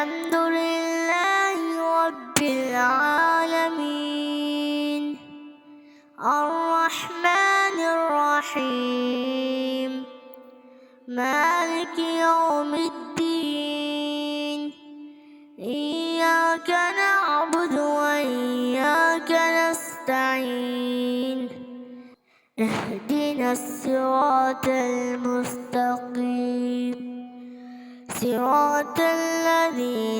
الحمد لله رب العالمين الرحمن الرحيم مالك يوم الدين إياك نعبد وإياك نستعين اهدنا الصراط المستقيم صراط الذين